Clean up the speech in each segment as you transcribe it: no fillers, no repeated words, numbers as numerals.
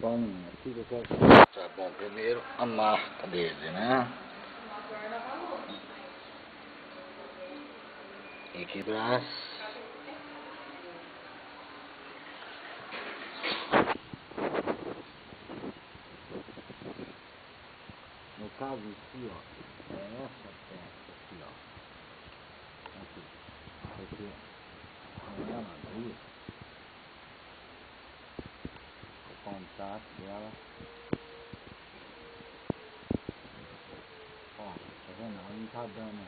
Só um aqui que eu quero mostrar. Bom, primeiro a marca dele, né? Equibras. No caso aqui, ó, é essa peça aqui, ó. Aqui. Aqui. Não é abrir. O contato dela. Ó, tá vendo? Ela não tá dando.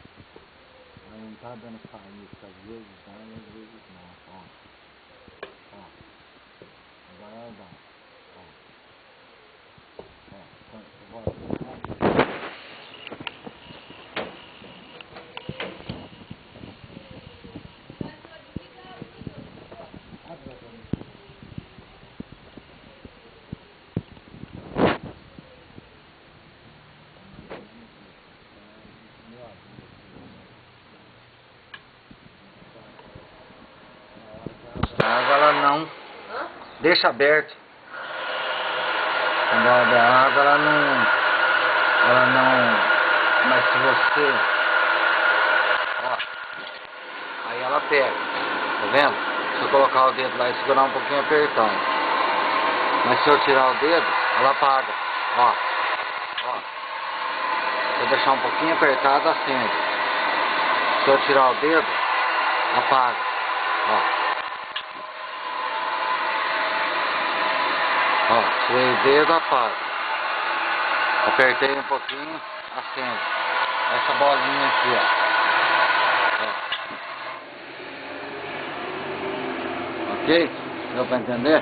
Ela não tá dando faísca. Às vezes dá e às vezes não. Ó. Ó. Agora ela dá. Ó. Ó. Agora. A água ela não deixa aberto. Quando ela abre a água ela não, mas se você, ó, aí ela pega, tá vendo? Se eu colocar o dedo lá e segurar um pouquinho apertando, mas se eu tirar o dedo, ela apaga, ó, ó. Se eu deixar um pouquinho apertado, acende. Se eu tirar o dedo, apaga, ó. Ó, tirei o dedo, apaga. Apertei um pouquinho, acende. Essa bolinha aqui, ó. Ok? Deu pra entender?